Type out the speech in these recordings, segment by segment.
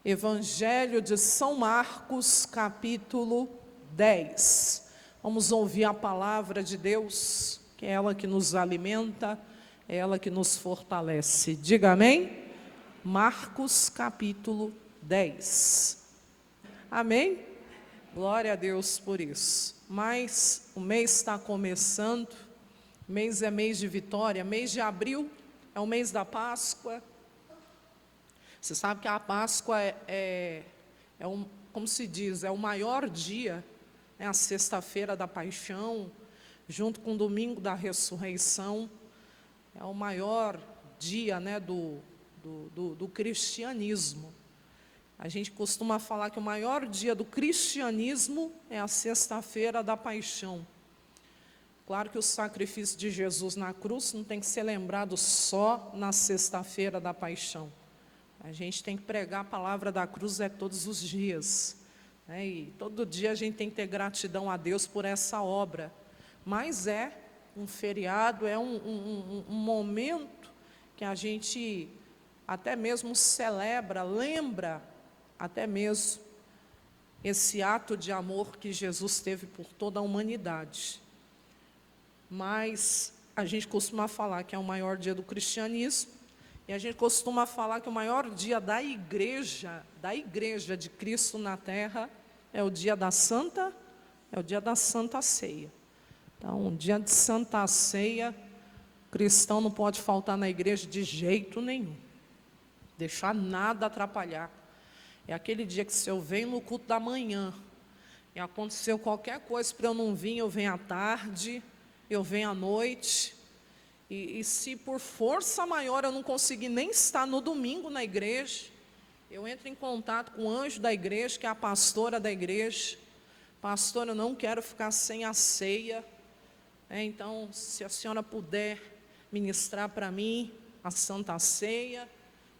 Evangelho de São Marcos, capítulo 10. Vamos ouvir a palavra de Deus, que é ela que nos alimenta, é ela que nos fortalece. Diga amém? Marcos, capítulo 10. Amém? Glória a Deus por isso. Mas o mês está começando, mês é mês de vitória, mês de abril é o mês da Páscoa. Você sabe que a Páscoa como se diz, é o maior dia, é a sexta-feira da paixão, junto com o domingo da ressurreição, é o maior dia, né, do cristianismo. A gente costuma falar que o maior dia do cristianismo é a sexta-feira da paixão. Claro que o sacrifício de Jesus na cruz não tem que ser lembrado só na sexta-feira da paixão. A gente tem que pregar a palavra da cruz todos os dias, né? E todo dia a gente tem que ter gratidão a Deus por essa obra. Mas é um feriado, é um momento que a gente até mesmo celebra, lembra até mesmo esse ato de amor que Jesus teve por toda a humanidade. Mas a gente costuma falar que é o maior dia do cristianismo, e a gente costuma falar que o maior dia da igreja de Cristo na terra, é o dia da Santa Ceia. Então, um dia de Santa Ceia, cristão não pode faltar na igreja de jeito nenhum, deixar nada atrapalhar. É aquele dia que se eu venho no culto da manhã, e aconteceu qualquer coisa para eu não vir, eu venho à tarde, eu venho à noite, e se por força maior eu não conseguir nem estar no domingo na igreja, eu entro em contato com o anjo da igreja, que é a pastora da igreja. Pastora, eu não quero ficar sem a ceia, então se a senhora puder ministrar para mim a Santa Ceia,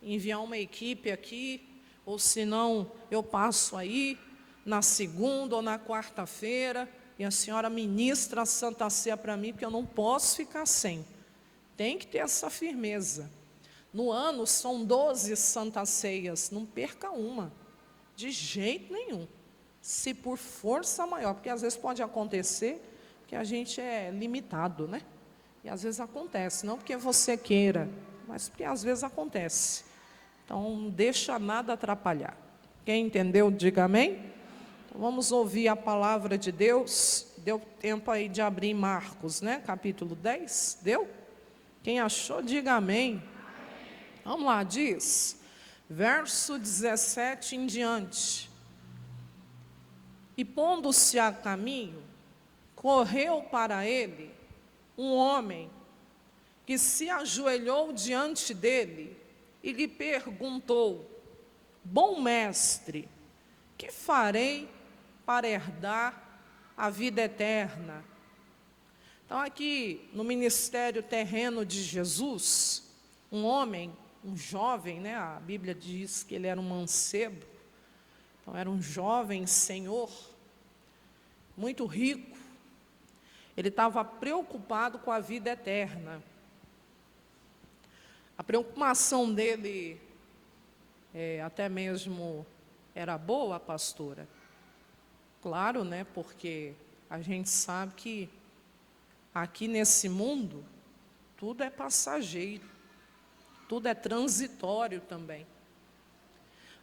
enviar uma equipe aqui, ou senão eu passo aí na segunda ou na quarta-feira, e a senhora ministra a Santa Ceia para mim, porque eu não posso ficar sem. Tem que ter essa firmeza. No ano são 12 Santas Ceias, não perca uma, de jeito nenhum. Se por força maior, porque às vezes pode acontecer que a gente é limitado, né? E às vezes acontece, não porque você queira, mas porque às vezes acontece. Então, não deixa nada atrapalhar. Quem entendeu, diga amém. Então, vamos ouvir a palavra de Deus. Deu tempo aí de abrir Marcos, né? Capítulo 10, deu? Quem achou, diga amém. Vamos lá, diz, verso 17 em diante. E pondo-se a caminho, correu para ele um homem que se ajoelhou diante dele e lhe perguntou: bom mestre, que farei para herdar a vida eterna? Então, aqui no ministério terreno de Jesus, um homem, um jovem, né? A Bíblia diz que ele era um mancebo, então era um jovem senhor, muito rico. Ele estava preocupado com a vida eterna. A preocupação dele até mesmo era boa, pastora? Claro, né? Porque a gente sabe que aqui nesse mundo, tudo é passageiro, tudo é transitório também.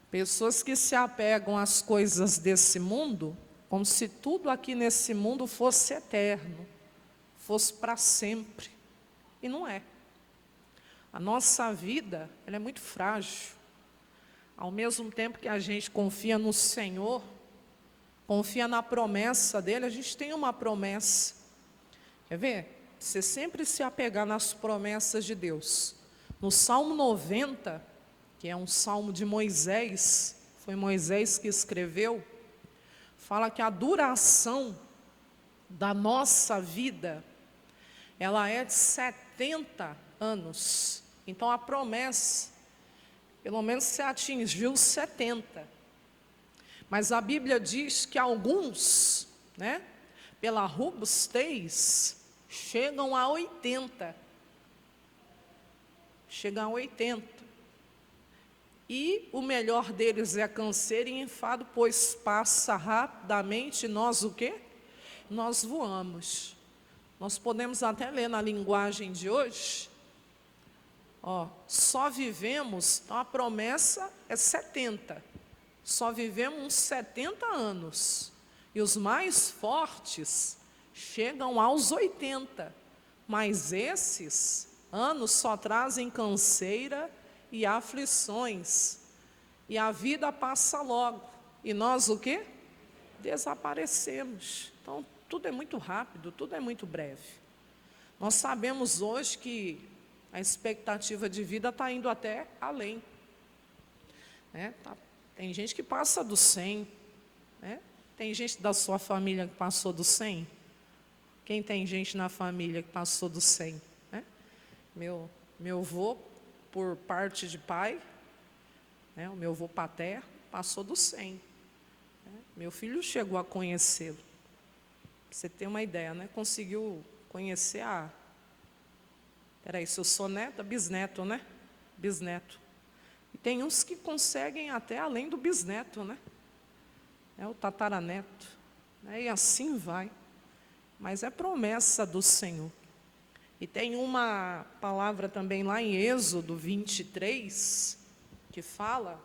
Pessoas que se apegam às coisas desse mundo, como se tudo aqui nesse mundo fosse eterno, fosse para sempre, e não é. A nossa vida, ela é muito frágil. Ao mesmo tempo que a gente confia no Senhor, confia na promessa dEle, a gente tem uma promessa. Quer ver? Você sempre se apegar nas promessas de Deus. No Salmo 90, que é um salmo de Moisés, foi Moisés que escreveu, fala que a duração da nossa vida, ela é de 70 anos. Então a promessa, pelo menos você atingiu 70. Mas a Bíblia diz que alguns, né, pela robustez, chegam a 80. Chegam a 80. E o melhor deles é canseiro e enfado, pois passa rapidamente, nós o quê? Nós voamos. Nós podemos até ler na linguagem de hoje, só vivemos, então a promessa é 70. Só vivemos uns 70 anos. E os mais fortes chegam aos 80. Mas esses anos só trazem canseira e aflições. E a vida passa logo. E nós o quê? Desaparecemos. Então, tudo é muito rápido, tudo é muito breve. Nós sabemos hoje que a expectativa de vida está indo até além. Tem gente que passa do 100. Tem gente da sua família que passou do 100? Quem tem gente na família que passou do 100? Meu avô, por parte de pai, o meu avô paterno, passou do 100. Meu filho chegou a conhecê-lo. Você tem uma ideia, conseguiu conhecer se eu sou neta, bisneto, Bisneto. E tem uns que conseguem até além do bisneto, o tataraneto. E assim vai. Mas é promessa do Senhor. E tem uma palavra também lá em Êxodo 23, que fala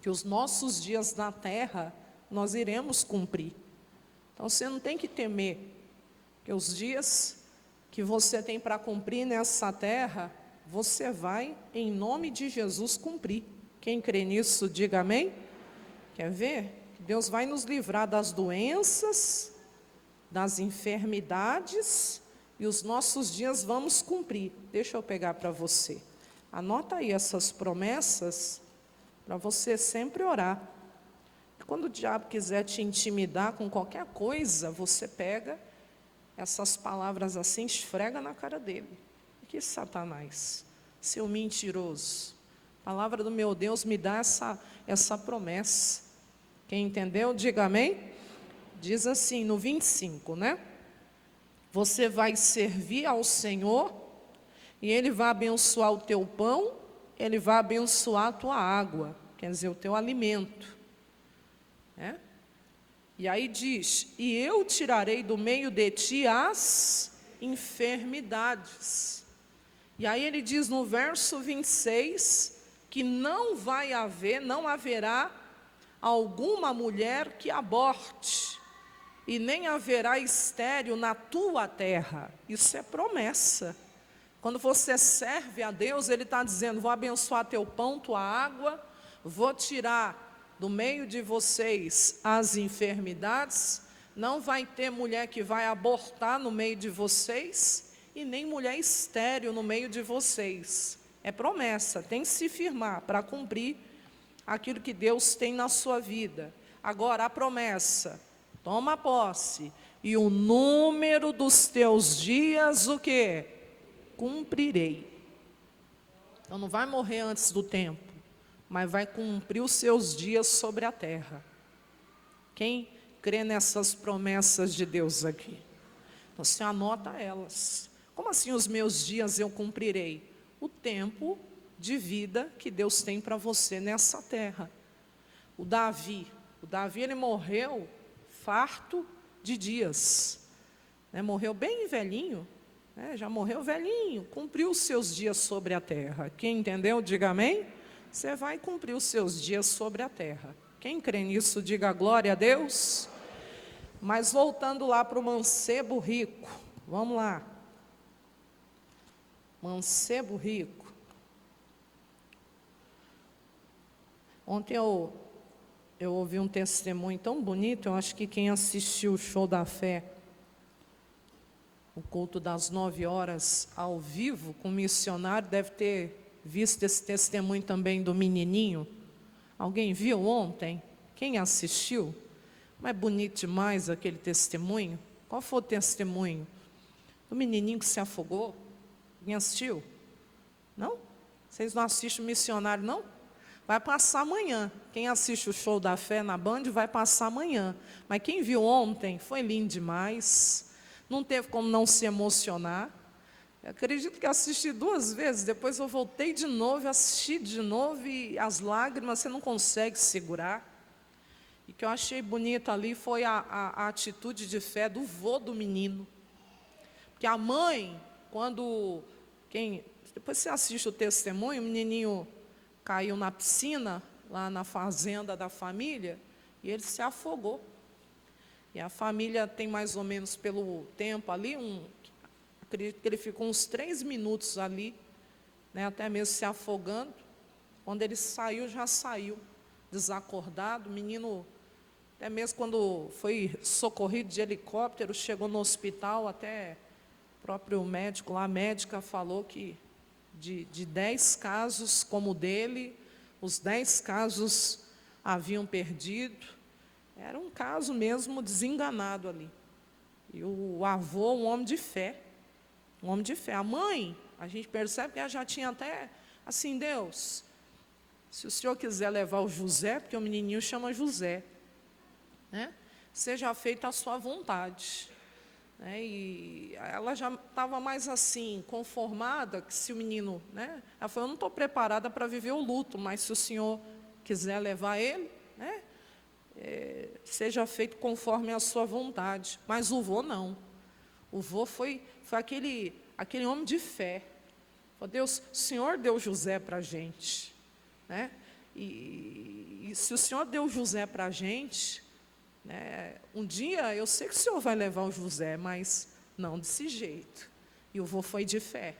que os nossos dias na terra nós iremos cumprir. Então você não tem que temer, que os dias que você tem para cumprir nessa terra, você vai, em nome de Jesus, cumprir. Quem crê nisso, diga amém. Quer ver? Deus vai nos livrar das doenças, das enfermidades, e os nossos dias vamos cumprir. Deixa eu pegar para você. Anota aí essas promessas, para você sempre orar. Quando o diabo quiser te intimidar com qualquer coisa, você pega essas palavras assim, esfrega na cara dele. Que Satanás, seu mentiroso. A palavra do meu Deus me dá essa promessa. Quem entendeu, diga amém. Diz assim no 25, Você vai servir ao Senhor, e Ele vai abençoar o teu pão, Ele vai abençoar a tua água, quer dizer, o teu alimento. E aí diz, e eu tirarei do meio de ti as enfermidades. E aí ele diz no verso 26, que não haverá alguma mulher que aborte, e nem haverá estéril na tua terra. Isso é promessa. Quando você serve a Deus, Ele está dizendo, vou abençoar teu pão, tua água, vou tirar do meio de vocês as enfermidades, não vai ter mulher que vai abortar no meio de vocês, e nem mulher estéril no meio de vocês. É promessa, tem que se firmar para cumprir aquilo que Deus tem na sua vida. Agora a promessa, toma posse, e o número dos teus dias, o quê? Cumprirei. Então não vai morrer antes do tempo, mas vai cumprir os seus dias sobre a terra. Quem crê nessas promessas de Deus aqui? Você anota elas. Como assim os meus dias eu cumprirei? O tempo de vida que Deus tem para você nessa terra. O Davi ele morreu farto de dias. Morreu bem velhinho, já morreu velhinho, cumpriu os seus dias sobre a terra. Quem entendeu, diga amém. Você vai cumprir os seus dias sobre a terra. Quem crê nisso, diga glória a Deus. Mas voltando lá para o mancebo rico, vamos lá. Mancebo rico. Ontem eu ouvi um testemunho tão bonito, eu acho que quem assistiu o Show da Fé, o culto das 9 horas ao vivo, com o missionário, deve ter visto esse testemunho também do menininho. Alguém viu ontem? Quem assistiu? Mas é bonito demais aquele testemunho. Qual foi o testemunho? Do menininho que se afogou? Quem assistiu? Não? Vocês não assistem o missionário, não? Vai passar amanhã. Quem assiste o Show da Fé na Band vai passar amanhã. Mas quem viu ontem foi lindo demais. Não teve como não se emocionar. Eu acredito que assisti 2 vezes, depois eu voltei de novo, assisti de novo, e as lágrimas você não consegue segurar. E o que eu achei bonito ali foi a atitude de fé do vô do menino. Porque a mãe, depois você assiste o testemunho, o menininho caiu na piscina, lá na fazenda da família, e ele se afogou. E a família tem mais ou menos pelo tempo ali, acredito que ele ficou uns 3 minutos ali, né, até mesmo se afogando. Quando ele saiu, já saiu desacordado. O menino, até mesmo quando foi socorrido de helicóptero, chegou no hospital, até o próprio médico lá, a médica falou que de 10 casos como o dele, os 10 casos haviam perdido. Era um caso mesmo desenganado ali. E o avô, um homem de fé. Um homem de fé. A mãe, a gente percebe que ela já tinha até, assim, Deus, se o Senhor quiser levar o José, porque o menininho chama José, né? Seja feita a sua vontade. Né? E ela já estava mais assim, conformada, que se o menino, né? Ela falou, eu não estou preparada para viver o luto, mas se o Senhor quiser levar ele, né? Seja feito conforme a sua vontade. Mas o vô não. O vô foi aquele homem de fé. Falou, Deus, o Senhor deu José para a gente. Né? E se o Senhor deu José para a gente, né, um dia eu sei que o Senhor vai levar o José, mas não desse jeito. E o vô foi de fé.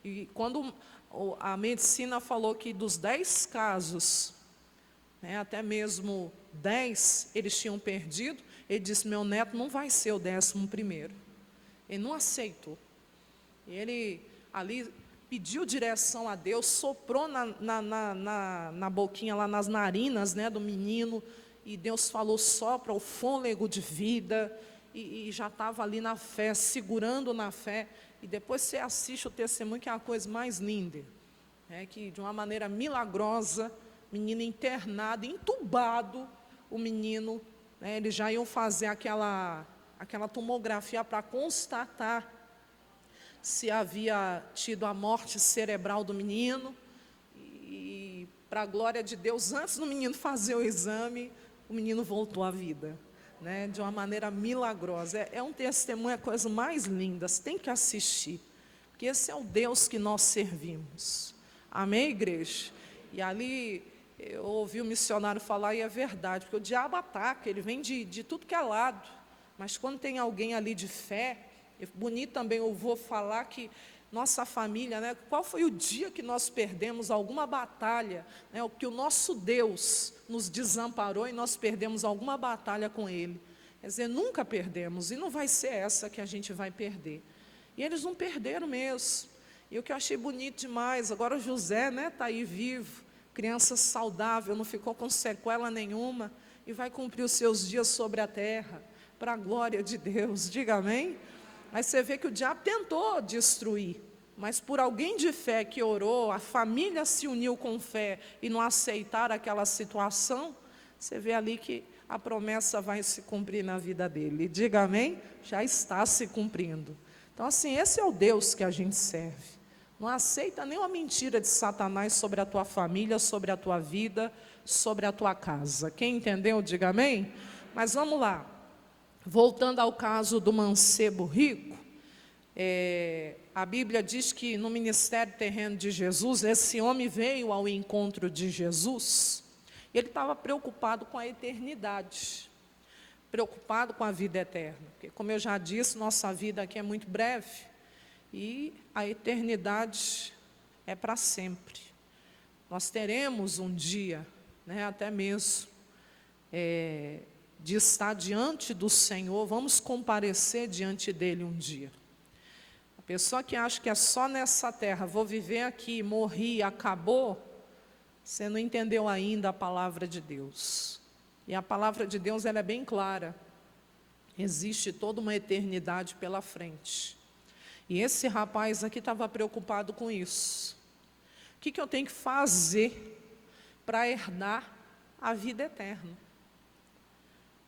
E quando a medicina falou que dos 10 casos, né, até mesmo 10 eles tinham perdido, ele disse, meu neto não vai ser o 11º. Ele não aceitou. Ele ali pediu direção a Deus, soprou na boquinha, lá nas narinas, né, do menino, e Deus falou, sopra o fôlego de vida, e já estava ali na fé, segurando na fé. E depois você assiste o testemunho, que é a coisa mais linda, né, que de uma maneira milagrosa, menino internado, entubado, o menino, né, eles já iam fazer aquela tomografia para constatar se havia tido a morte cerebral do menino. E para a glória de Deus, antes do menino fazer o exame, o menino voltou à vida, né, de uma maneira milagrosa. É um testemunho, é a coisa mais linda, você tem que assistir, porque esse é o Deus que nós servimos. Amém, igreja? E ali eu ouvi o missionário falar, e é verdade, porque o diabo ataca, ele vem de tudo que é lado, mas quando tem alguém ali de fé, é bonito também eu vou falar que nossa família, né, qual foi o dia que nós perdemos alguma batalha, né, o que o nosso Deus nos desamparou e nós perdemos alguma batalha com Ele. Quer dizer, nunca perdemos, e não vai ser essa que a gente vai perder. E eles não perderam mesmo. E o que eu achei bonito demais, agora o José, né, está aí vivo, criança saudável, não ficou com sequela nenhuma, e vai cumprir os seus dias sobre a terra, para a glória de Deus, diga amém? Mas você vê que o diabo tentou destruir, mas por alguém de fé que orou, a família se uniu com fé e não aceitaram aquela situação, você vê ali que a promessa vai se cumprir na vida dele. Diga amém? Já está se cumprindo. Então assim, esse é o Deus que a gente serve. Não aceita nenhuma mentira de Satanás sobre a tua família, sobre a tua vida, sobre a tua casa. Quem entendeu, diga amém? Mas vamos lá. Voltando ao caso do mancebo rico, a Bíblia diz que no ministério terreno de Jesus, esse homem veio ao encontro de Jesus, e ele estava preocupado com a eternidade, preocupado com a vida eterna, porque como eu já disse, nossa vida aqui é muito breve, e a eternidade é para sempre. Nós teremos um dia, né, até mesmo, de estar diante do Senhor, vamos comparecer diante dele um dia. A pessoa que acha que é só nessa terra, vou viver aqui, morri, acabou, você não entendeu ainda a palavra de Deus. E a palavra de Deus, ela é bem clara. Existe toda uma eternidade pela frente. E esse rapaz aqui estava preocupado com isso. O que eu tenho que fazer para herdar a vida eterna?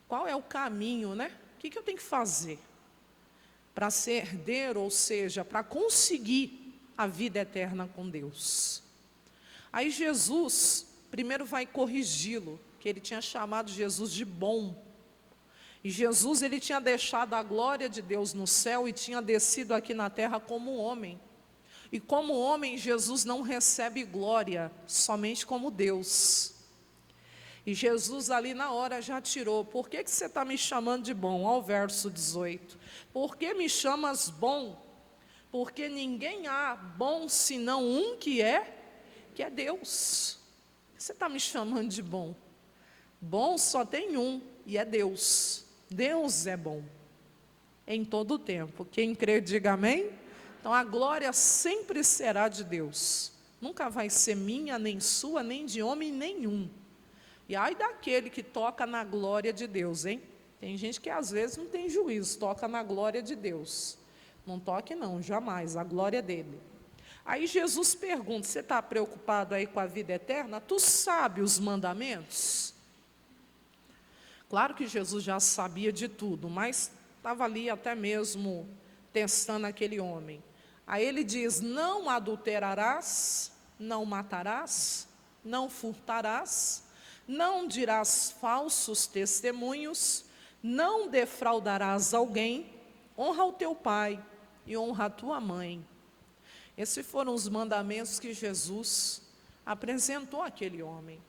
Qual é o caminho, né? O que eu tenho que fazer? para ser herdeiro, ou seja, para conseguir a vida eterna com Deus. Aí Jesus primeiro vai corrigi-lo, que ele tinha chamado Jesus de bom. E Jesus, ele tinha deixado a glória de Deus no céu e tinha descido aqui na terra como homem. E como homem, Jesus não recebe glória, somente como Deus. E Jesus ali na hora já tirou. Por que você está me chamando de bom? Olha o verso 18. Por que me chamas bom? Porque ninguém há bom senão um que é Deus. Você está me chamando de bom? Bom só tem um, e é Deus. Deus é bom, em todo o tempo. Quem crê, diga amém. Então a glória sempre será de Deus. Nunca vai ser minha, nem sua, nem de homem nenhum. E ai daquele que toca na glória de Deus, hein? Tem gente que às vezes não tem juízo, toca na glória de Deus. Não toque não, jamais, a glória dele. Aí Jesus pergunta, você está preocupado aí com a vida eterna? Tu sabe os mandamentos? Claro que Jesus já sabia de tudo, mas estava ali até mesmo testando aquele homem. Aí ele diz, não adulterarás, não matarás, não furtarás, não dirás falsos testemunhos, não defraudarás alguém, honra o teu pai e honra a tua mãe. Esses foram os mandamentos que Jesus apresentou àquele homem.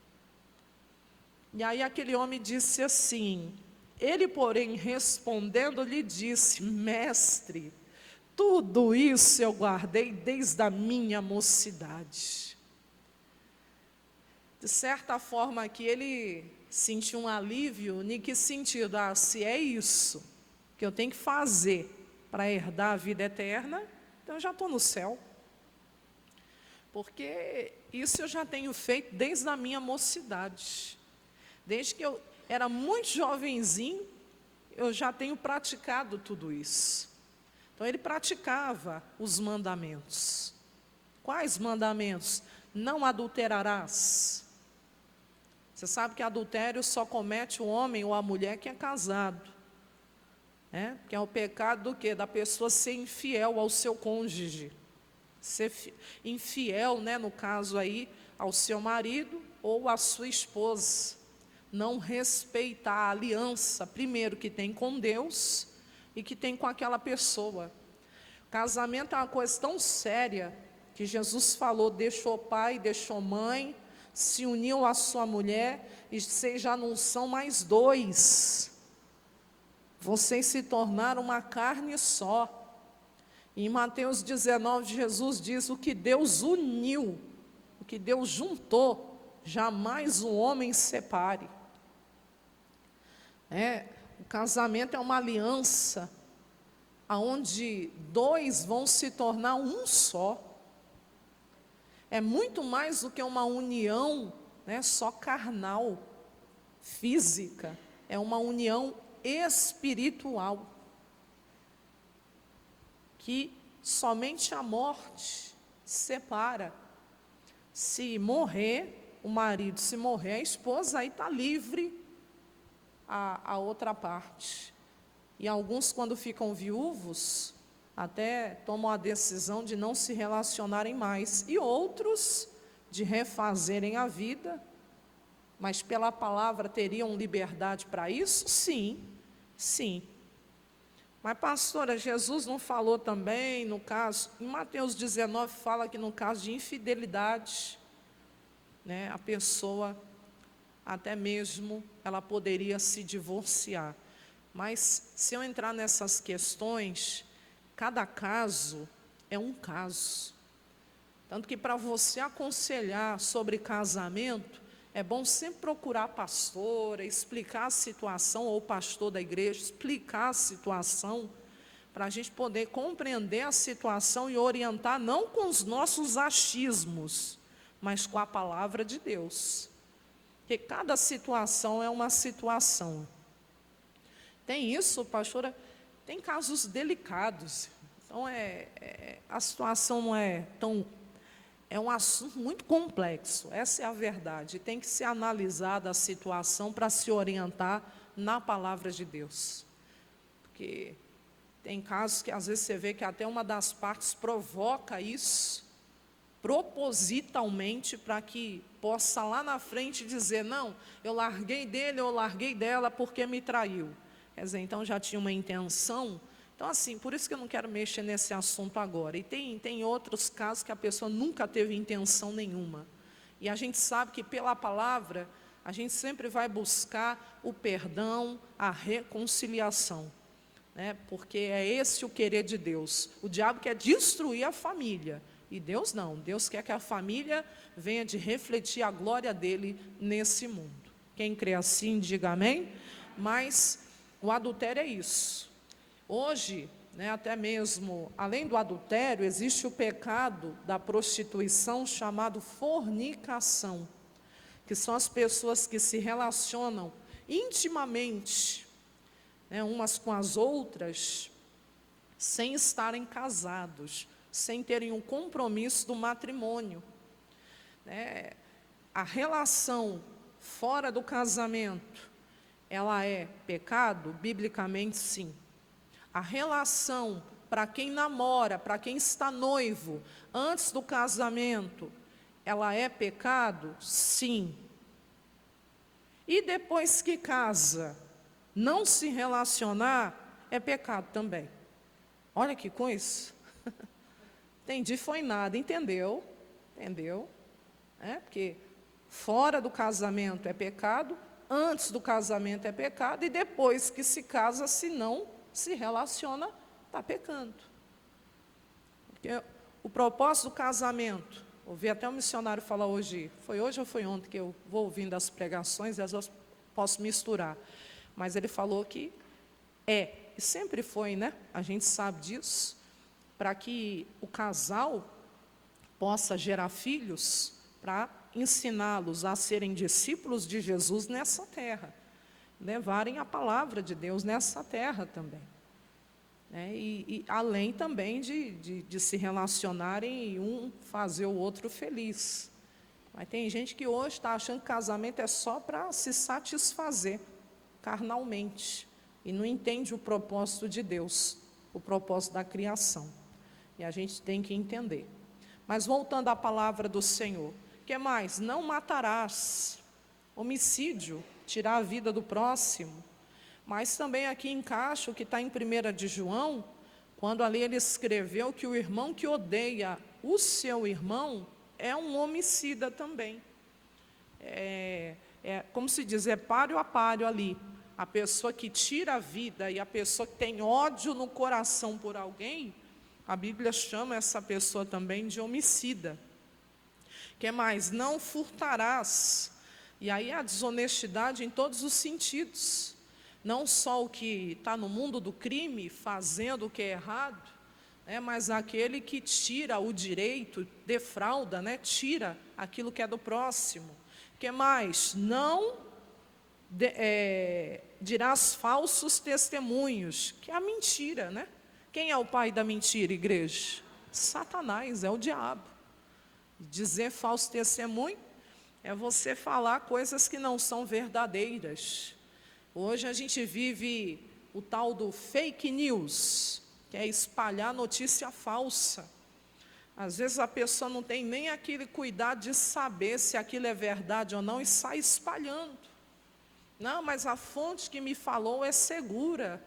E aí aquele homem disse assim, ele porém respondendo lhe disse, mestre, tudo isso eu guardei desde a minha mocidade. De certa forma que ele sentiu um alívio, em que sentido? Se é isso que eu tenho que fazer para herdar a vida eterna, então eu já estou no céu. Porque isso eu já tenho feito desde a minha mocidade. Desde que eu era muito jovenzinho, eu já tenho praticado tudo isso. Então ele praticava os mandamentos. Quais mandamentos? Não adulterarás. Você sabe que adultério só comete o homem ou a mulher que é casado. Que é o pecado do quê? Da pessoa ser infiel ao seu cônjuge. Ser infiel, no caso aí, ao seu marido ou à sua esposa. Não respeitar a aliança, primeiro, que tem com Deus e que tem com aquela pessoa. Casamento é uma coisa tão séria que Jesus falou, deixou pai, deixou mãe, se uniu à sua mulher e vocês já não são mais dois. Vocês se tornaram uma carne só. Em Mateus 19, Jesus diz, o que Deus uniu, o que Deus juntou, jamais o homem separe. O casamento é uma aliança, onde dois vão se tornar um só. É muito mais do que uma união, só carnal, física. É uma união espiritual. Que somente a morte separa. Se morrer o marido, se morrer a esposa, aí está livre a outra parte. E alguns, quando ficam viúvos, até tomam a decisão de não se relacionarem mais. E outros, de refazerem a vida. Mas pela palavra teriam liberdade para isso? Sim, sim. Mas pastora, Jesus não falou também, no caso, em Mateus 19 fala que no caso de infidelidade, a pessoa até mesmo ela poderia se divorciar. Mas se eu entrar nessas questões, cada caso é um caso. Tanto que para você aconselhar sobre casamento, é bom sempre procurar a pastora, explicar a situação, ou o pastor da igreja, explicar a situação, para a gente poder compreender a situação e orientar, não com os nossos achismos, mas com a palavra de Deus. Porque cada situação é uma situação. Tem isso, pastora, tem casos delicados. Então, a situação não é tão... É um assunto muito complexo, essa é a verdade. Tem que ser analisada a situação para se orientar na palavra de Deus. Porque Tem casos que às vezes você vê que até uma das partes provoca isso, propositalmente, para que possa lá na frente dizer, não, eu larguei dele, eu larguei dela porque me traiu. Quer dizer, então já tinha uma intenção. Então assim, por isso que eu não quero mexer nesse assunto agora. E tem outros casos que a pessoa nunca teve intenção nenhuma. E a gente sabe que pela palavra, a gente sempre vai buscar o perdão, a reconciliação. Porque é esse o querer de Deus. O diabo quer destruir a família, e Deus não. Deus quer que a família venha de refletir a glória dele nesse mundo. Quem crê assim, diga amém. Mas o adultério é isso. Hoje, até mesmo, além do adultério, existe o pecado da prostituição chamado fornicação, que são as pessoas que se relacionam intimamente, umas com as outras, sem estarem casados, sem terem um compromisso do matrimônio. A relação fora do casamento, ela é pecado? Biblicamente, sim. A relação para quem namora, para quem está noivo, antes do casamento, ela é pecado? Sim. E depois que casa, não se relacionar, é pecado também. Olha que coisa. Entendi, foi nada, entendeu? Entendeu? Porque fora do casamento é pecado, antes do casamento é pecado, e depois que se casa, se não se relaciona, está pecando. Porque o propósito do casamento, ouvi até um missionário falar hoje, foi hoje ou foi ontem que eu vou ouvindo as pregações, e às vezes posso misturar, mas ele falou que e sempre foi, a gente sabe disso, para que o casal possa gerar filhos, para ensiná-los a serem discípulos de Jesus nessa terra, levarem a palavra de Deus nessa terra também. E além também de se relacionarem e um fazer o outro feliz. Mas tem gente que hoje está achando que casamento é só para se satisfazer carnalmente, e não entende o propósito de Deus, o propósito da criação. E a gente tem que entender. Mas voltando à palavra do Senhor, o que mais? Não matarás. Homicídio, tirar a vida do próximo. Mas também aqui encaixa o que está em 1 de João, quando ali ele escreveu que o irmão que odeia o seu irmão é um homicida também. Como se diz, é páreo a páreo ali. A pessoa que tira a vida e a pessoa que tem ódio no coração por alguém, a Bíblia chama essa pessoa também de homicida. Que mais? Não furtarás. E aí a desonestidade em todos os sentidos. Não só o que está no mundo do crime, fazendo o que é errado, mas aquele que tira o direito, defrauda, tira aquilo que é do próximo. Que mais? Não dirás falsos testemunhos, que é a mentira, Quem é o pai da mentira, igreja? Satanás, é o diabo. Dizer falso testemunho é você falar coisas que não são verdadeiras. Hoje a gente vive o tal do fake news, que é espalhar notícia falsa. Às vezes a pessoa não tem nem aquele cuidado de saber se aquilo é verdade ou não e sai espalhando. Não, mas a fonte que me falou é segura.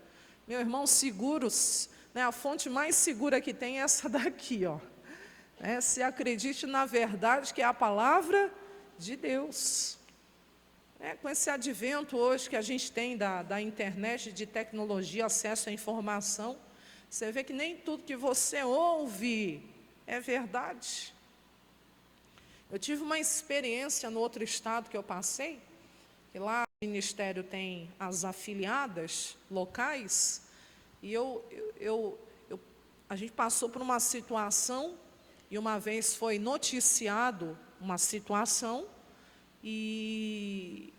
Meu irmão, seguros, a fonte mais segura que tem é essa daqui, ó. Se acredite na verdade, que é a palavra de Deus. Com esse advento hoje que a gente tem da internet, de tecnologia, acesso à informação, você vê que nem tudo que você ouve é verdade. Eu tive uma experiência no outro estado que eu passei, que lá o ministério tem as afiliadas locais, e a gente passou por uma situação, e uma vez foi noticiado uma situação, e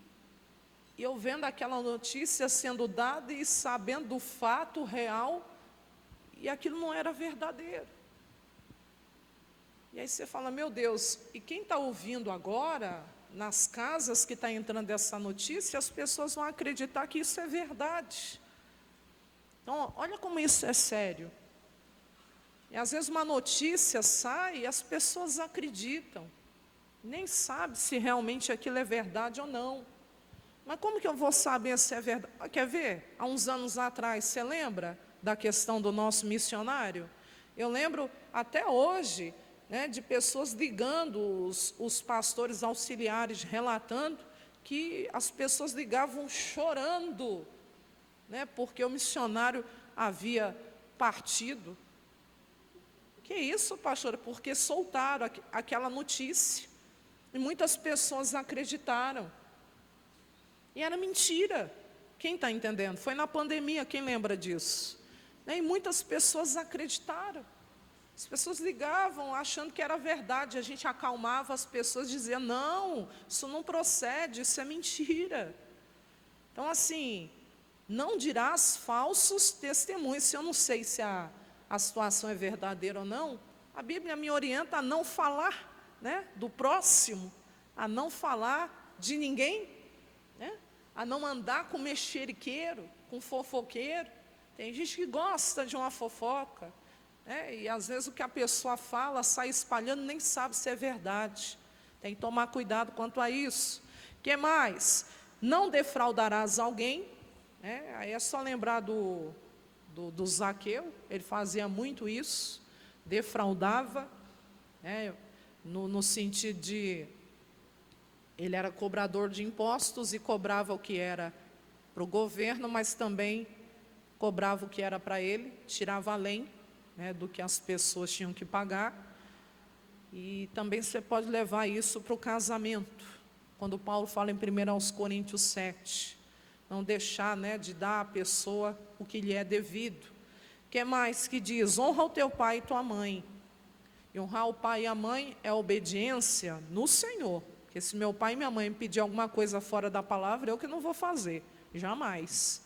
eu vendo aquela notícia sendo dada e sabendo do fato real, e aquilo não era verdadeiro. E aí você fala, meu Deus, e quem está ouvindo agora, nas casas que está entrando essa notícia, as pessoas vão acreditar que isso é verdade. Então Então, olha como isso é sério. E às vezes uma notícia sai e as pessoas acreditam. Nem sabe se realmente aquilo é verdade ou não. Mas como que eu vou saber se é verdade? Quer ver? Há uns anos atrás, você lembra da questão do nosso missionário? Eu lembro até hoje, né, de pessoas ligando, os pastores auxiliares relatando que as pessoas ligavam chorando, né, porque o missionário havia partido. Que isso, pastor? Porque soltaram aquela notícia. E muitas pessoas acreditaram. E era mentira. Quem está entendendo? Foi na pandemia, quem lembra disso? E muitas pessoas acreditaram. As pessoas ligavam achando que era verdade. A gente acalmava as pessoas, dizia, não, isso não procede, isso é mentira. Então, assim, não dirás falsos testemunhos. Se eu não sei se a situação é verdadeira ou não, a Bíblia me orienta a não falar, né, do próximo, a não falar de ninguém, né, a não andar com mexeriqueiro, com fofoqueiro. Tem gente que gosta de uma fofoca, né, e às vezes o que a pessoa fala, sai espalhando, nem sabe se é verdade. Tem que tomar cuidado quanto a isso. O que mais? Não defraudarás alguém, né, aí é só lembrar do Zaqueu, ele fazia muito isso, defraudava, né, no sentido de, ele era cobrador de impostos e cobrava o que era para o governo, mas também cobrava o que era para ele, tirava além, né, do que as pessoas tinham que pagar. E também você pode levar isso para o casamento, quando Paulo fala em 1 Coríntios 7, não deixar, né, de dar à pessoa o que lhe é devido. O que mais que diz? Honra o teu pai e tua mãe. E honrar o pai e a mãe é obediência no Senhor. Porque se meu pai e minha mãe me pedir alguma coisa fora da palavra, eu que não vou fazer, jamais,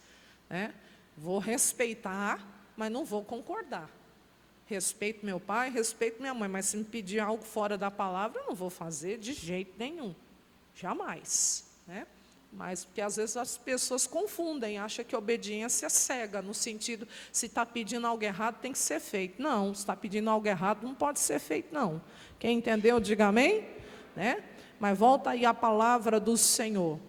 né? Vou respeitar, mas não vou concordar. Respeito meu pai, respeito minha mãe, mas se me pedir algo fora da palavra, eu não vou fazer de jeito nenhum, jamais, né? Mas porque às vezes as pessoas confundem, acham que obediência é cega, no sentido, se está pedindo algo errado, tem que ser feito. Não, se está pedindo algo errado, não pode ser feito, não. Quem entendeu, diga amém, né? Mas volta aí a palavra do Senhor.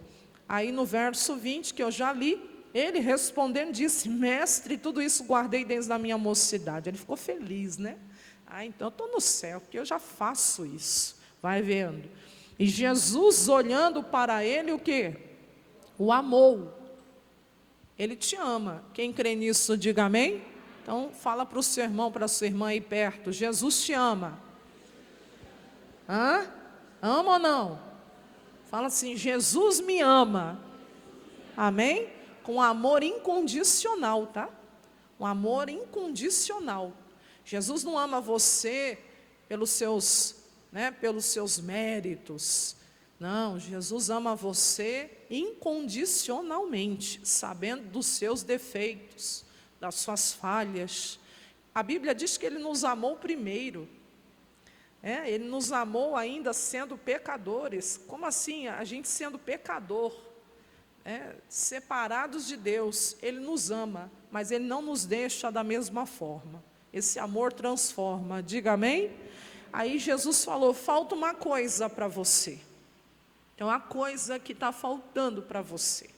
Aí no verso 20, que eu já li, ele respondendo disse, mestre, tudo isso guardei desde a minha mocidade. Ele ficou feliz, né? Então eu estou no céu, porque eu já faço isso. Vai vendo. E Jesus olhando para ele, o quê? O amou. Ele te ama. Quem crê nisso, diga amém. Então, fala para o seu irmão, para a sua irmã aí perto. Jesus te ama. Hã? Ama ou não? Fala assim, Jesus me ama. Amém? Com amor incondicional, tá? Um amor incondicional. Jesus não ama você pelos seus, né, pelos seus méritos. Não, Jesus ama você incondicionalmente, sabendo dos seus defeitos, das suas falhas. A Bíblia diz que Ele nos amou primeiro. Ele nos amou ainda sendo pecadores. Como assim? A gente sendo pecador, separados de Deus, Ele nos ama, mas Ele não nos deixa da mesma forma. Esse amor transforma, diga amém? Aí Jesus falou, falta uma coisa para você. Tem uma coisa que está faltando para você.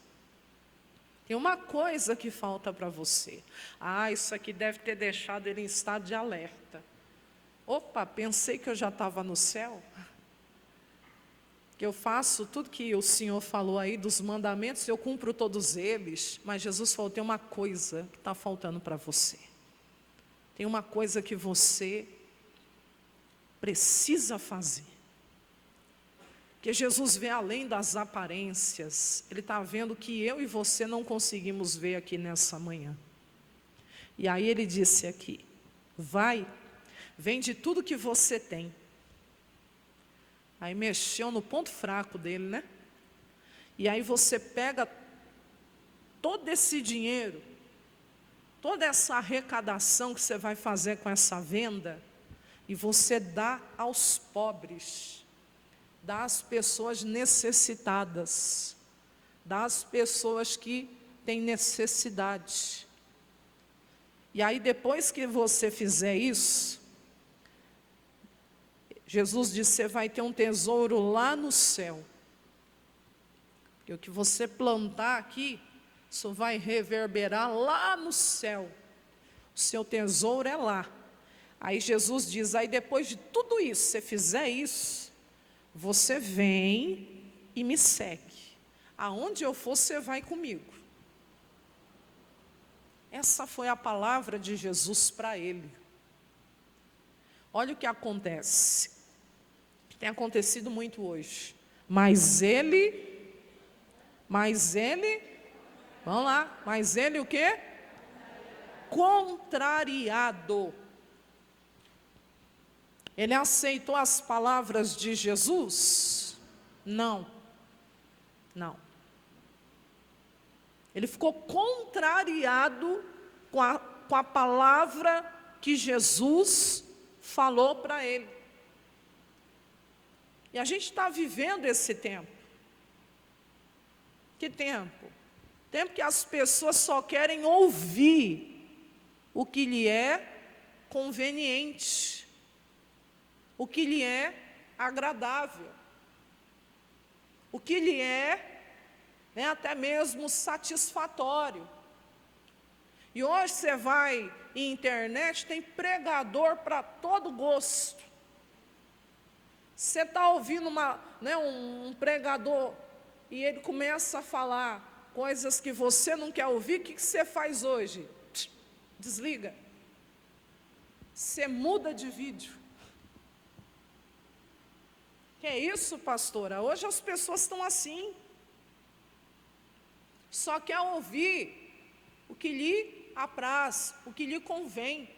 Tem uma coisa que falta para você. Isso aqui deve ter deixado ele em estado de alerta. Opa, pensei que eu já estava no céu. Que eu faço tudo que o Senhor falou aí dos mandamentos, eu cumpro todos eles. Mas Jesus falou, tem uma coisa que está faltando para você. Tem uma coisa que você precisa fazer. Porque Jesus vê além das aparências, Ele está vendo que eu e você não conseguimos ver aqui nessa manhã. E aí Ele disse aqui, vai, vende tudo que você tem. Aí mexeu no ponto fraco dele, né? E aí você pega todo esse dinheiro, toda essa arrecadação que você vai fazer com essa venda, e você dá aos pobres, dá às pessoas necessitadas, dá às pessoas que têm necessidade. E aí, depois que você fizer isso, Jesus disse: você vai ter um tesouro lá no céu. E o que você plantar aqui, isso vai reverberar lá no céu. O seu tesouro é lá. Aí Jesus diz: aí depois de tudo isso, você fizer isso, você vem e me segue. Aonde eu for, você vai comigo. Essa foi a palavra de Jesus para ele. Olha o que acontece. Tem acontecido muito hoje. Mas ele, vamos lá, mas ele o quê? Contrariado. Ele aceitou as palavras de Jesus? Não. Ele ficou contrariado com a palavra que Jesus falou para ele. E a gente está vivendo esse tempo. Que tempo? Tempo que as pessoas só querem ouvir o que lhe é conveniente, o que lhe é agradável, o que lhe é até mesmo satisfatório. E hoje você vai em internet, tem pregador para todo gosto. Você está ouvindo um pregador e ele começa a falar coisas que você não quer ouvir, o que você faz hoje? Desliga. Você muda de vídeo. Que é isso, pastora? Hoje as pessoas estão assim. Só quer ouvir o que lhe apraz, o que lhe convém.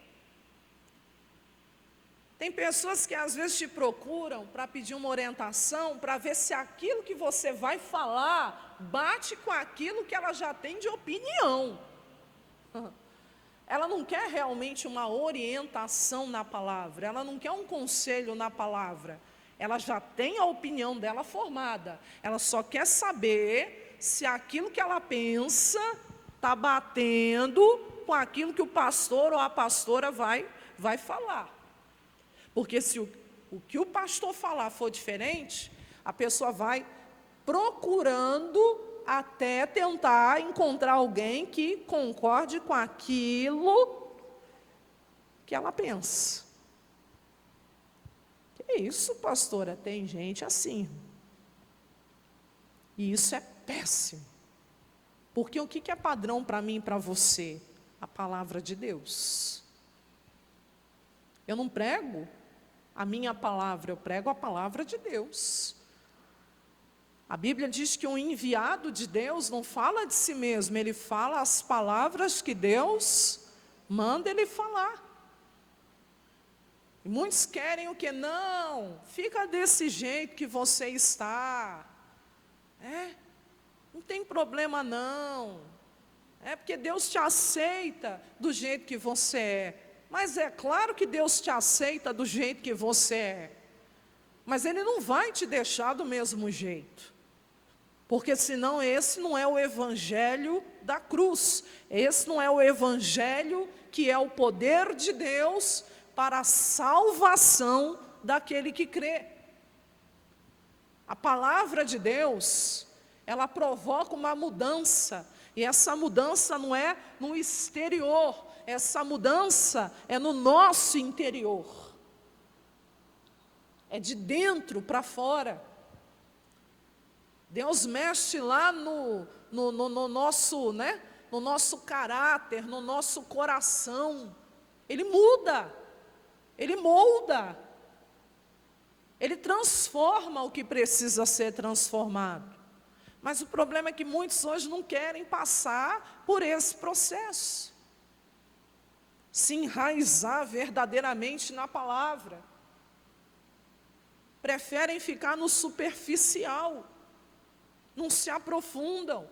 Tem pessoas que às vezes te procuram para pedir uma orientação, para ver se aquilo que você vai falar bate com aquilo que ela já tem de opinião. Ela não quer realmente uma orientação na palavra, ela não quer um conselho na palavra. Ela já tem a opinião dela formada, ela só quer saber se aquilo que ela pensa está batendo com aquilo que o pastor ou a pastora vai falar. Porque se o que o pastor falar for diferente, a pessoa vai procurando até tentar encontrar alguém que concorde com aquilo que ela pensa. Que isso, pastora? Tem gente assim. E isso é péssimo. Porque o que é padrão para mim e para você? A palavra de Deus. Eu não prego a minha palavra, eu prego a palavra de Deus. A Bíblia diz que o enviado de Deus não fala de si mesmo, ele fala as palavras que Deus manda ele falar. E muitos querem o que? Não, fica desse jeito que você está. Não tem problema não. É porque Deus te aceita do jeito que você é. Mas é claro que Deus te aceita do jeito que você é. Mas Ele não vai te deixar do mesmo jeito. Porque senão esse não é o evangelho da cruz. Esse não é o evangelho que é o poder de Deus para a salvação daquele que crê. A palavra de Deus, ela provoca uma mudança. E essa mudança não é no exterior, essa mudança é no nosso interior. É de dentro para fora. Deus mexe lá no nosso, no nosso caráter, no nosso coração. Ele muda, Ele molda, Ele transforma o que precisa ser transformado. Mas o problema é que muitos hoje não querem passar por esse processo. Se enraizar verdadeiramente na palavra. Preferem ficar no superficial. Não se aprofundam.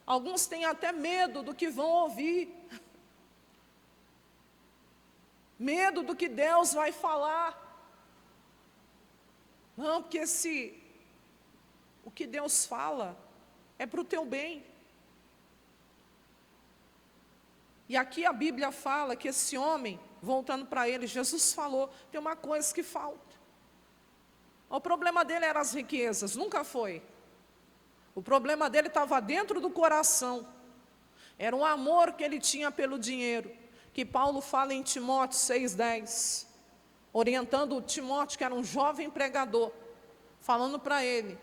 Alguns têm até medo do que vão ouvir. Medo do que Deus vai falar. Não, porque se o que Deus fala é para o teu bem. E aqui a Bíblia fala que esse homem, voltando para ele, Jesus falou, tem uma coisa que falta. O problema dele eram as riquezas, nunca foi. O problema dele estava dentro do coração. Era um amor que ele tinha pelo dinheiro, que Paulo fala em Timóteo 6,10, orientando Timóteo, que era um jovem pregador, falando para ele,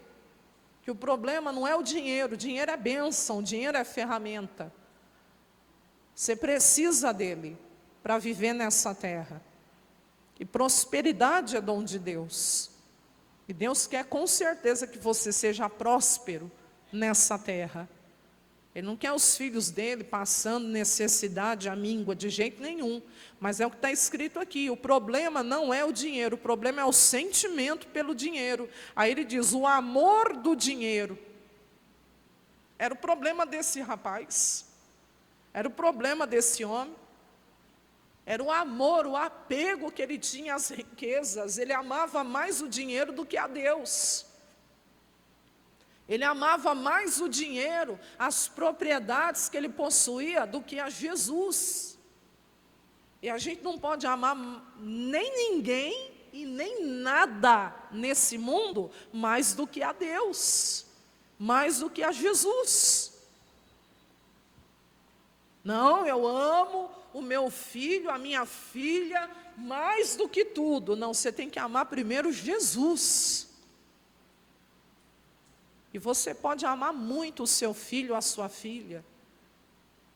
que o problema não é o dinheiro é bênção, o dinheiro é ferramenta. Você precisa dele para viver nessa terra. E prosperidade é dom de Deus. E Deus quer com certeza que você seja próspero nessa terra. Ele não quer os filhos dele passando necessidade, a míngua, de jeito nenhum. Mas é o que está escrito aqui, o problema não é o dinheiro, o problema é o sentimento pelo dinheiro. Aí ele diz, o amor do dinheiro. Era o problema desse rapaz, era o problema desse homem. Era o amor, o apego que ele tinha às riquezas. Ele amava mais o dinheiro do que a Deus. Ele amava mais o dinheiro, as propriedades que ele possuía, do que a Jesus. E a gente não pode amar nem ninguém e nem nada nesse mundo mais do que a Deus, mais do que a Jesus. Não, eu amo o meu filho, a minha filha, mais do que tudo. Não, você tem que amar primeiro Jesus. E você pode amar muito o seu filho, a sua filha,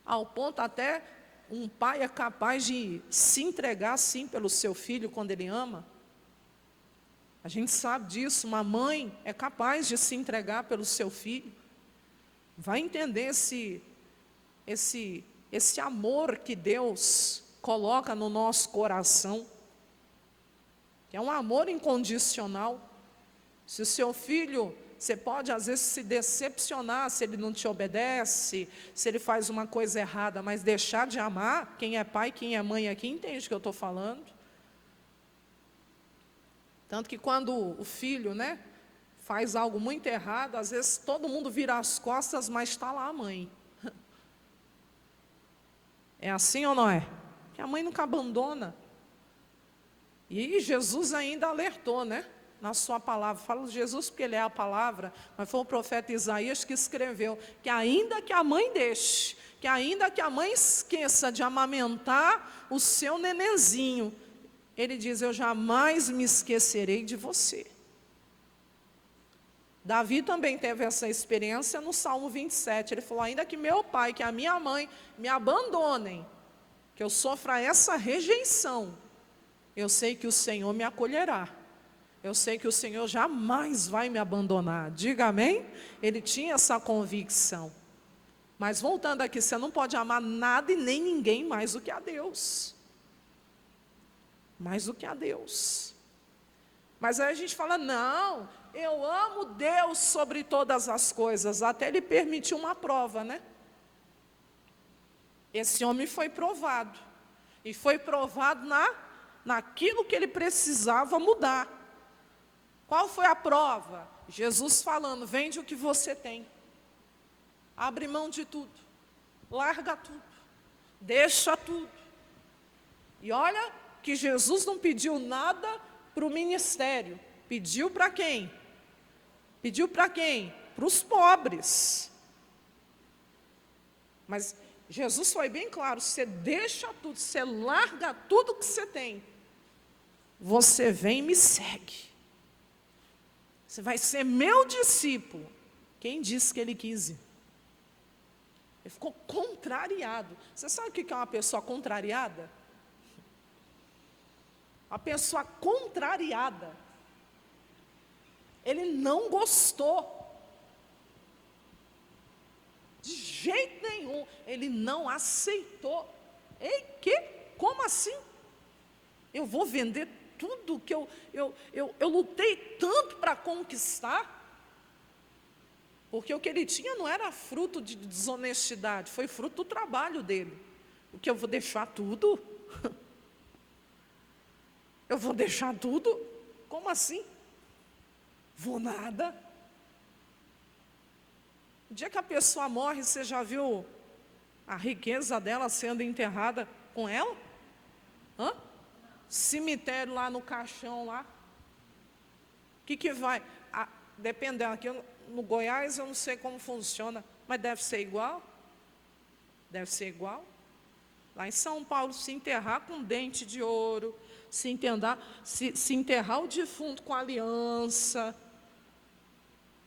ao ponto até um pai é capaz de se entregar sim pelo seu filho quando ele ama. A gente sabe disso, uma mãe é capaz de se entregar pelo seu filho. Vai entender esse amor que Deus coloca no nosso coração, que é um amor incondicional. Se o seu filho, você pode às vezes se decepcionar se ele não te obedece, se ele faz uma coisa errada, mas deixar de amar, quem é pai, quem é mãe aqui entende o que eu estou falando. Tanto que quando o filho, faz algo muito errado, às vezes todo mundo vira as costas, mas está lá a mãe. É assim ou não é? Que a mãe nunca abandona. E Jesus ainda alertou, na sua palavra. Falo de Jesus porque ele é a palavra, mas foi o profeta Isaías que escreveu que ainda que a mãe deixe, que ainda que a mãe esqueça de amamentar o seu nenenzinho, ele diz, eu jamais me esquecerei de você. Davi também teve essa experiência no Salmo 27, ele falou, ainda que meu pai, que a minha mãe me abandonem, que eu sofra essa rejeição, eu sei que o Senhor me acolherá, eu sei que o Senhor jamais vai me abandonar, diga amém? Ele tinha essa convicção. Mas voltando aqui, você não pode amar nada e nem ninguém mais do que a Deus, mais do que a Deus. Mas aí a gente fala, não, eu amo Deus sobre todas as coisas, até Ele permitiu uma prova, Esse homem foi provado, e foi provado naquilo que ele precisava mudar. Qual foi a prova? Jesus falando, vende o que você tem, abre mão de tudo, larga tudo, deixa tudo. E olha que Jesus não pediu nada para o ministério, pediu para quem? Pediu para quem? Para os pobres. Mas Jesus foi bem claro, você deixa tudo, você larga tudo que você tem, você vem e me segue. Você vai ser meu discípulo. Quem disse que ele quis ir? Ele ficou contrariado. Você sabe o que é uma pessoa contrariada? A pessoa contrariada, ele não gostou. De jeito nenhum, ele não aceitou. Ei, como assim? Eu vou vender tudo que eu lutei tanto para conquistar? Porque o que ele tinha não era fruto de desonestidade, foi fruto do trabalho dele. O que eu vou deixar tudo? Eu vou deixar tudo? Como assim? Vou nada. O dia que a pessoa morre, você já viu A riqueza dela sendo enterrada com ela? Hã? Cemitério lá no caixão lá. O que vai? Dependendo, aqui no Goiás eu não sei como funciona, mas deve ser igual. Deve ser igual. Lá em São Paulo, se enterrar com dente de ouro, se enterrar o defunto com aliança,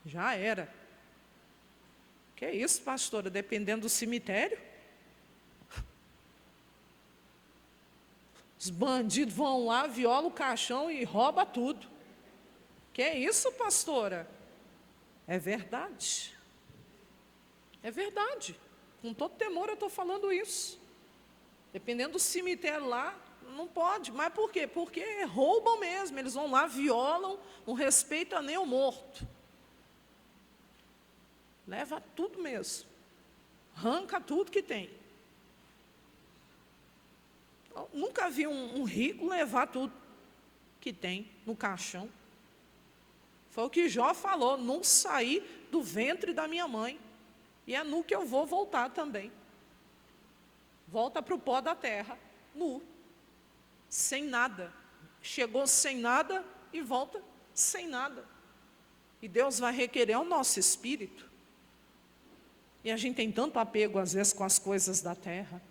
já era. Que isso, pastora? Dependendo do cemitério? Os bandidos vão lá, violam o caixão e roubam tudo. Que isso, pastora? É verdade. É verdade. Com todo temor eu estou falando isso. Dependendo do cemitério lá, não pode. Mas por quê? Porque roubam mesmo. Eles vão lá, violam, não respeitam nem o morto. Leva tudo mesmo. Arranca tudo que tem. Eu nunca vi um rico levar tudo que tem no caixão. Foi o que Jó falou, não saí do ventre da minha mãe. E é nu que eu vou voltar também. Volta para o pó da terra, nu, sem nada. Chegou sem nada e volta sem nada. E Deus vai requerer o nosso espírito. E a gente tem tanto apego, às vezes, com as coisas da terra.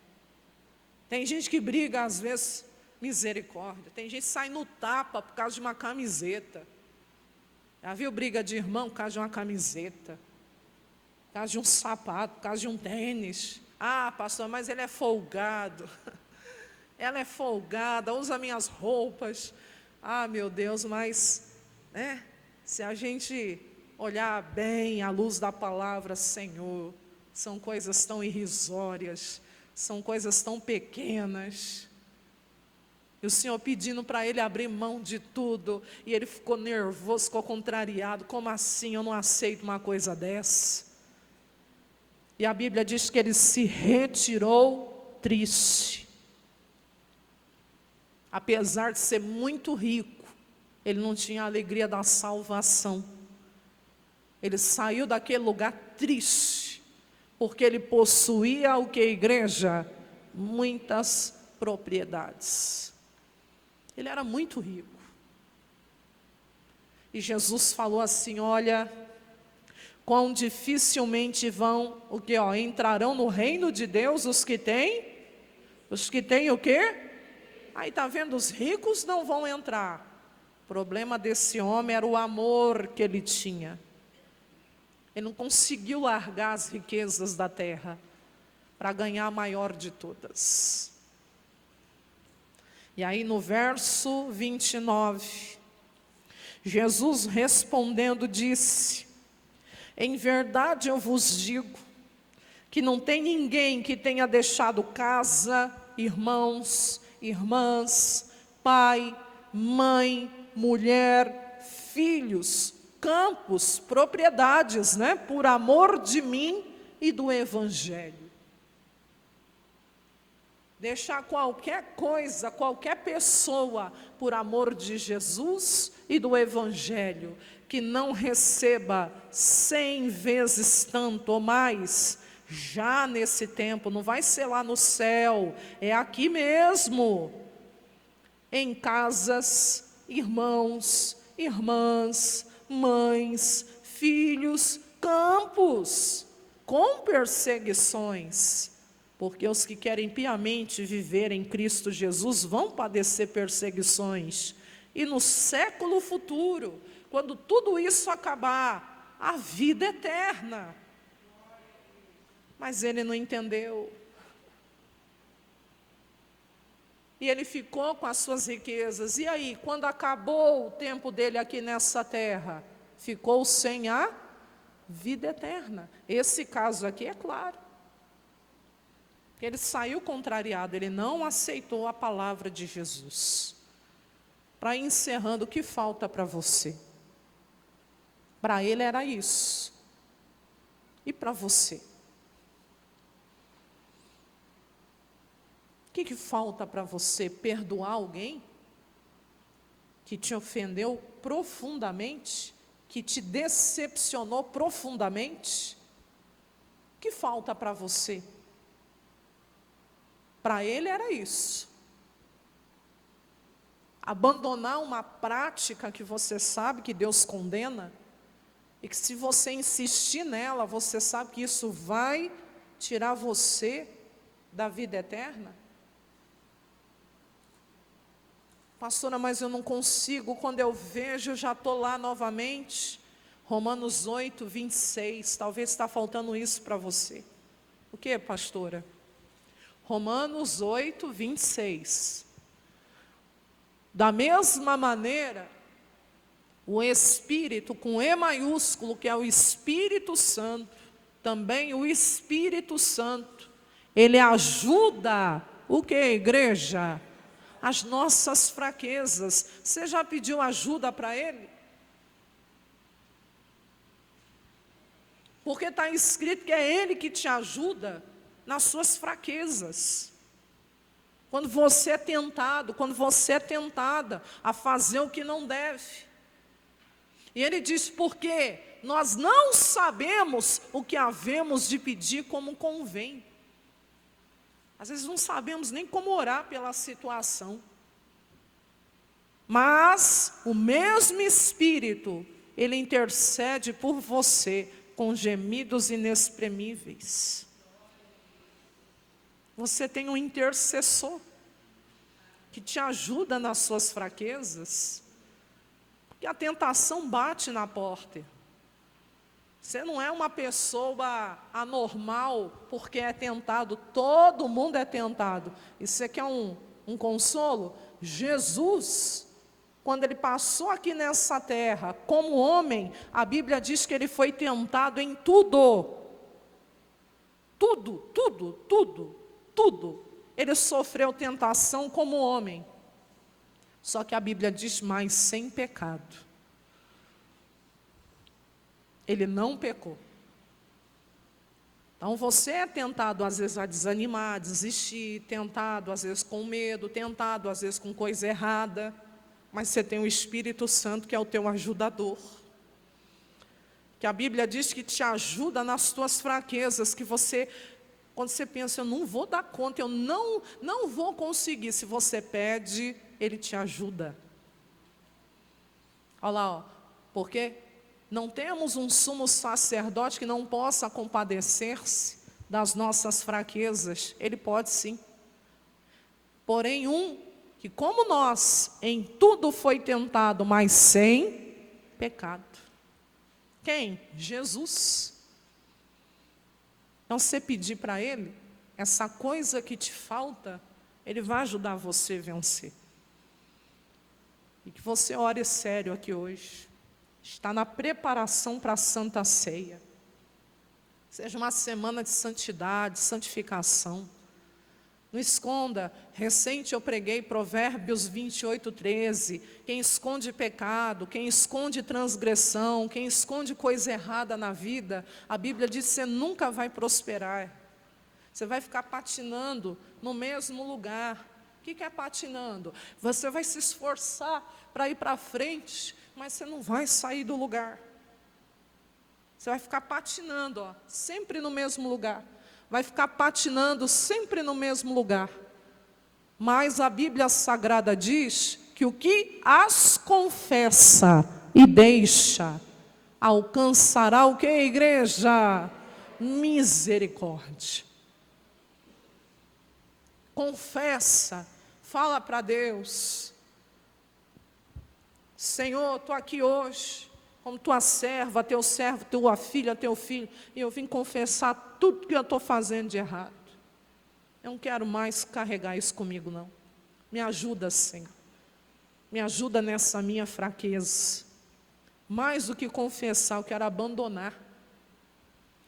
Tem gente que briga, às vezes, misericórdia. Tem gente que sai no tapa por causa de uma camiseta. Já viu briga de irmão por causa de uma camiseta? Por causa de um sapato, por causa de um tênis. Ah, pastor, mas ele é folgado. Ela é folgada, usa minhas roupas. Ah, meu Deus, mas, se a gente olhar bem à luz da palavra, Senhor, são coisas tão irrisórias, são coisas tão pequenas. E o Senhor pedindo para ele abrir mão de tudo, e ele ficou nervoso, ficou contrariado. Como assim? Eu não aceito uma coisa dessa. E a Bíblia diz que ele se retirou triste. Apesar de ser muito rico, ele não tinha a alegria da salvação. Ele saiu daquele lugar triste, porque ele possuía o que, igreja? Muitas propriedades. Ele era muito rico. E Jesus falou assim, olha, quão dificilmente vão, entrarão no reino de Deus os que têm o quê? Aí está vendo, os ricos não vão entrar. O problema desse homem era o amor que ele tinha. Ele não conseguiu largar as riquezas da terra para ganhar a maior de todas. E aí no verso 29, Jesus respondendo disse, em verdade eu vos digo, que não tem ninguém que tenha deixado casa, irmãos, irmãs, pai, mãe, mulher, filhos, campos, propriedades, por amor de mim e do Evangelho. Deixar qualquer coisa, qualquer pessoa, por amor de Jesus e do Evangelho, que não receba 100 vezes tanto ou mais, já nesse tempo, não vai ser lá no céu, é aqui mesmo, em casas, irmãos, irmãs, mães, filhos, campos, com perseguições, porque os que querem piamente viver em Cristo Jesus vão padecer perseguições, e no século futuro, quando tudo isso acabar, a vida eterna. Mas ele não entendeu. E ele ficou com as suas riquezas. E aí, quando acabou o tempo dele aqui nessa terra, ficou sem a vida eterna. Esse caso aqui é claro. Ele saiu contrariado, ele não aceitou a palavra de Jesus. Para ir encerrando, o que falta para você? Para ele era isso. E para você? O que falta para você? Perdoar alguém que te ofendeu profundamente, que te decepcionou profundamente? O que falta para você? Para ele era isso. Abandonar uma prática que você sabe que Deus condena, e que se você insistir nela, você sabe que isso vai tirar você da vida eterna. Pastora, mas eu não consigo, quando eu vejo, eu já estou lá novamente. Romanos 8, 26, talvez está faltando isso para você. O que, pastora? Romanos 8, 26. Da mesma maneira, o Espírito, com E maiúsculo, que é o Espírito Santo, também o Espírito Santo, ele ajuda, o que, igreja? As nossas fraquezas. Você já pediu ajuda para ele? Porque está escrito que é ele que te ajuda nas suas fraquezas. Quando você é tentado, quando você é tentada a fazer o que não deve. E ele diz, porque nós não sabemos o que havemos de pedir como convém. Às vezes não sabemos nem como orar pela situação. Mas o mesmo Espírito, ele intercede por você com gemidos inexprimíveis. Você tem um intercessor que te ajuda nas suas fraquezas. Porque a tentação bate na porta. Você não é uma pessoa anormal porque é tentado. Todo mundo é tentado. E você quer um consolo? Jesus, quando ele passou aqui nessa terra, como homem, a Bíblia diz que ele foi tentado em tudo. Tudo. Ele sofreu tentação como homem. Só que a Bíblia diz, mas sem pecado. Ele não pecou. Então você é tentado às vezes a desanimar, a desistir, tentado às vezes com medo, tentado às vezes com coisa errada, mas você tem o Espírito Santo que é o teu ajudador. Que a Bíblia diz que te ajuda nas tuas fraquezas, que você, quando você pensa, eu não vou dar conta, eu não vou conseguir, se você pede, ele te ajuda. Olha lá, ó, porque não temos um sumo sacerdote que não possa compadecer-se das nossas fraquezas. Ele pode sim. Porém, que como nós, em tudo foi tentado, mas sem pecado. Quem? Jesus. Então, se você pedir para ele, essa coisa que te falta, ele vai ajudar você a vencer. E que você ore sério aqui hoje. Está na preparação para a Santa Ceia. Seja uma semana de santidade, santificação. Não esconda. Recente eu preguei Provérbios 28, 13. Quem esconde pecado, quem esconde transgressão, quem esconde coisa errada na vida, a Bíblia diz que você nunca vai prosperar. Você vai ficar patinando no mesmo lugar. O que é patinando? Você vai se esforçar para ir para frente, mas você não vai sair do lugar. Você vai ficar patinando, ó, sempre no mesmo lugar. Vai ficar patinando sempre no mesmo lugar. Mas a Bíblia Sagrada diz que o que as confessa e deixa, alcançará o que, igreja? Misericórdia. Confessa, fala para Deus. Senhor, estou aqui hoje, como tua serva, teu servo, tua filha, teu filho, e eu vim confessar tudo que eu estou fazendo de errado. Eu não quero mais carregar isso comigo, não. Me ajuda, Senhor. Me ajuda nessa minha fraqueza. Mais do que confessar, eu quero abandonar.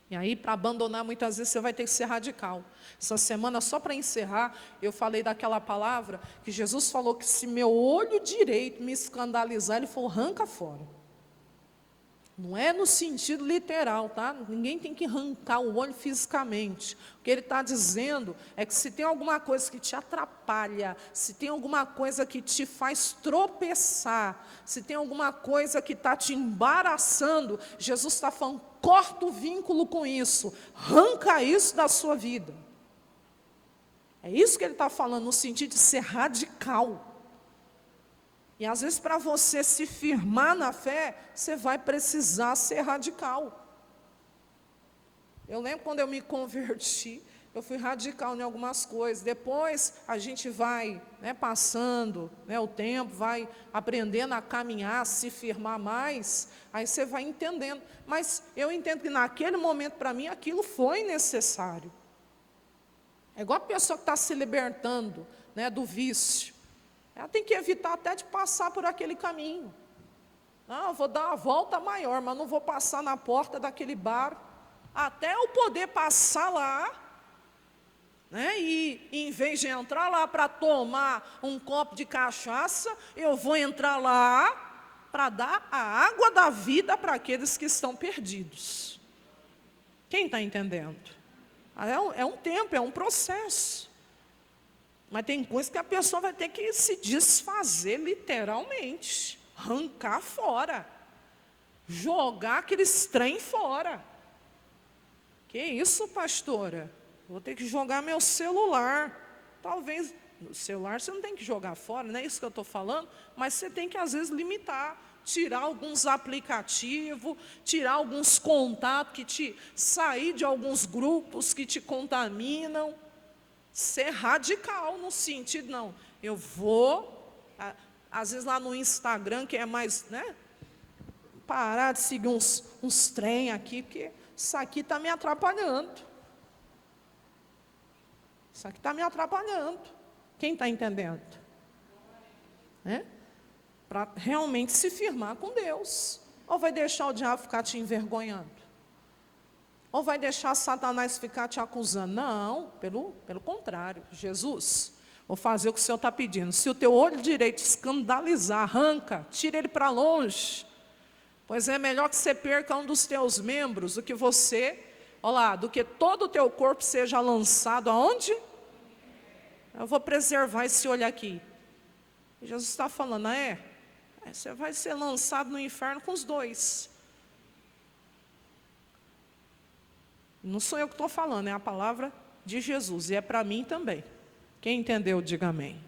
E aí, para abandonar, muitas vezes você vai ter que ser radical. Essa semana, só para encerrar, eu falei daquela palavra que Jesus falou que se meu olho direito me escandalizar, ele falou, arranca fora. Não é no sentido literal, tá? Ninguém tem que arrancar o olho fisicamente. O que ele está dizendo é que se tem alguma coisa que te atrapalha, se tem alguma coisa que te faz tropeçar, se tem alguma coisa que está te embaraçando, Jesus está falando, corta o vínculo com isso, arranca isso da sua vida. É isso que ele está falando, no sentido de ser radical. E às vezes para você se firmar na fé, você vai precisar ser radical. Eu lembro quando eu me converti, eu fui radical em algumas coisas. Depois a gente vai passando o tempo, vai aprendendo a caminhar, a se firmar mais, aí você vai entendendo. Mas eu entendo que naquele momento, para mim, aquilo foi necessário. É igual a pessoa que está se libertando do vício. Ela tem que evitar até de passar por aquele caminho. Eu vou dar uma volta maior, mas não vou passar na porta daquele bar, até eu poder passar lá, e em vez de entrar lá para tomar um copo de cachaça, eu vou entrar lá para dar a água da vida para aqueles que estão perdidos. Quem está entendendo? É um tempo, é um processo. Mas tem coisas que a pessoa vai ter que se desfazer literalmente, arrancar fora, jogar aqueles trem fora. Que isso, pastora? Vou ter que jogar meu celular. Talvez, o celular você não tem que jogar fora, não é isso que eu estou falando, mas você tem que às vezes limitar, tirar alguns aplicativos, tirar alguns contatos, sair de alguns grupos que te contaminam. Ser radical no sentido, não, eu vou, às vezes lá no Instagram, que é mais, parar de seguir uns trem aqui, porque isso aqui está me atrapalhando. Isso aqui está me atrapalhando. Quem está entendendo? Para realmente se firmar com Deus. Ou vai deixar o diabo ficar te envergonhando? Ou vai deixar Satanás ficar te acusando? Não, pelo contrário. Jesus, vou fazer o que o Senhor está pedindo. Se o teu olho direito escandalizar, arranca, tira ele para longe. Pois é melhor que você perca um dos teus membros do que do que todo o teu corpo seja lançado aonde? Eu vou preservar esse olho aqui. E Jesus está falando, você vai ser lançado no inferno com os dois. Não sou eu que estou falando, é a palavra de Jesus, e é para mim também. Quem entendeu, diga amém.